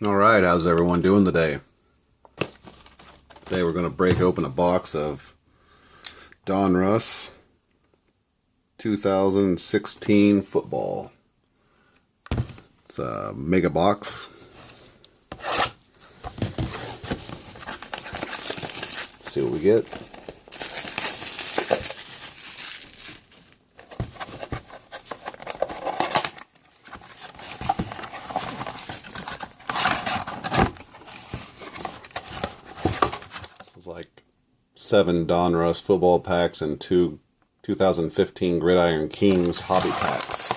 All right, how's everyone doing today? Today we're going to break open a box of Donruss 2016 football. It's a mega box. Let's see what we get. Like 7 Donruss football packs and 2 2015 Gridiron Kings hobby packs.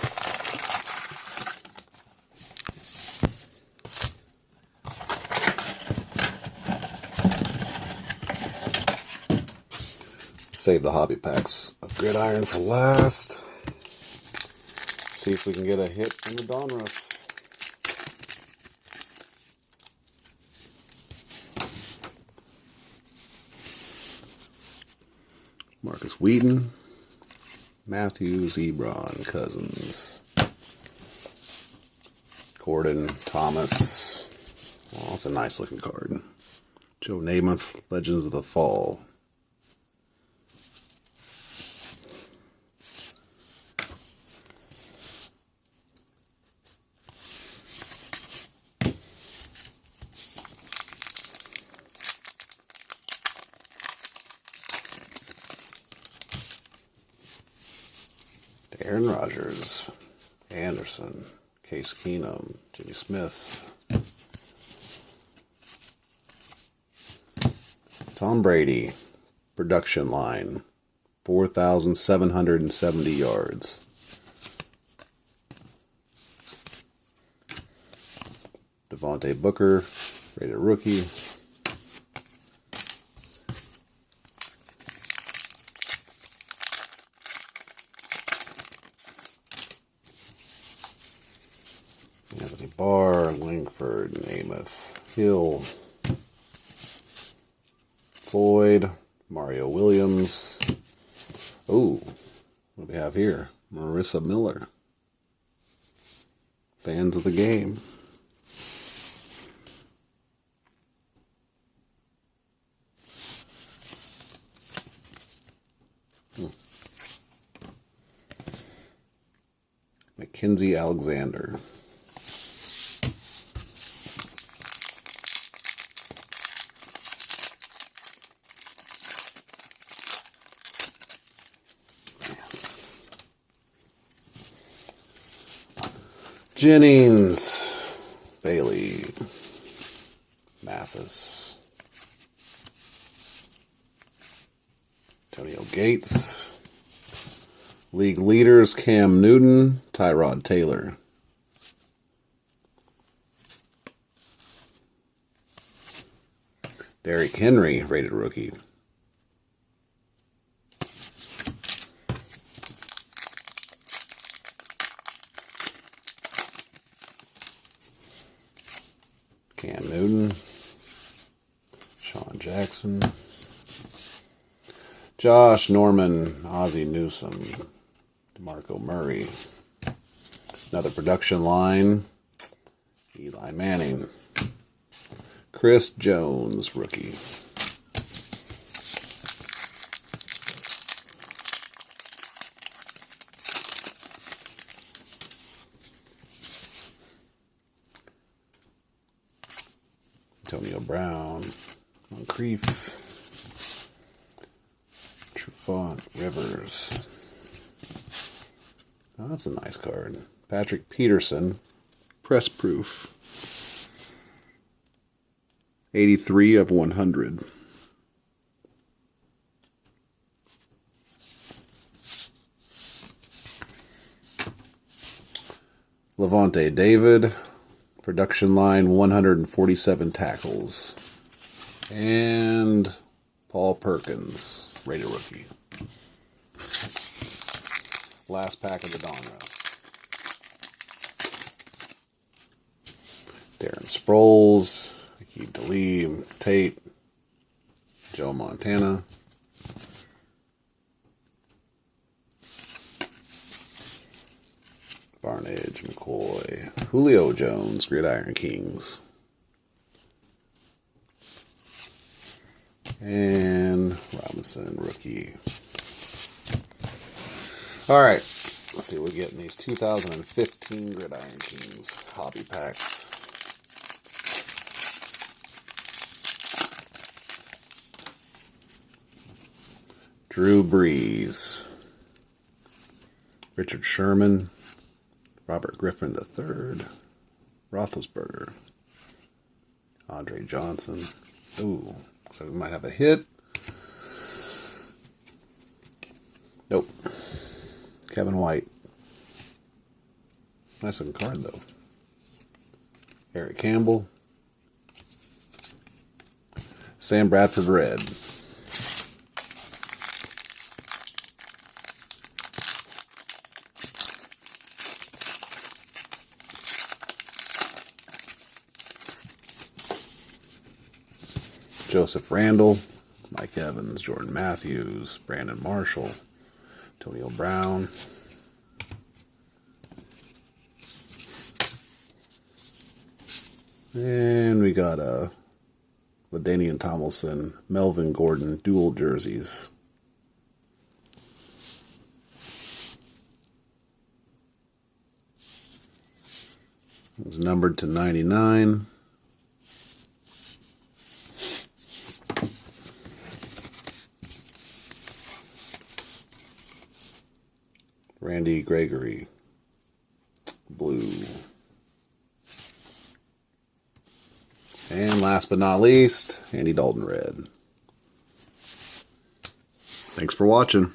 Save the hobby packs of Gridiron for last. See if we can get a hit from the Donruss. Marcus Wheaton, Matthews, Ebron, Cousins, Gordon, Thomas. Oh, that's a nice looking card. Joe Namath, Legends of the Fall. Aaron Rodgers, Anderson, Case Keenum, Jimmy Smith, Tom Brady, production line, 4,770 yards. Devontae Booker, rated rookie. Anthony Barr, Langford, Namath, Hill, Floyd, Mario Williams. Oh, what do we have here? Marissa Miller. Fans of the game. Mackenzie Alexander. Jennings, Bailey, Mathis, Antonio Gates, league leaders Cam Newton, Tyrod Taylor. Derrick Henry, rated rookie. Cam Newton, Sean Jackson, Josh Norman, Ozzie Newsome, DeMarco Murray, another production line, Eli Manning, Chris Jones, rookie. Antonio Brown, Moncrief, Trufant, Rivers. Oh, that's a nice card. Patrick Peterson, press proof. 83 of 100. Levante David, production line, 147 tackles. And Paul Perkins, rated rookie. Last pack of the Donruss. Darren Sproles, Akeem Talib, Tate, Joe Montana. Barnage, McCoy, Julio Jones, Gridiron Kings. And Robinson, rookie. All right, let's see what we get in these 2015 Gridiron Kings hobby packs. Drew Brees, Richard Sherman, Robert Griffin III, Roethlisberger, Andre Johnson. Ooh, so we might have a hit. Nope. Kevin White. Nice looking card though. Eric Campbell. Sam Bradford red. Joseph Randall, Mike Evans, Jordan Matthews, Brandon Marshall, Antonio Brown. And we got LaDainian Tomlinson, Melvin Gordon, dual jerseys. It was numbered to 99. Randy Gregory, blue. And last but not least, Andy Dalton red. Thanks for watching.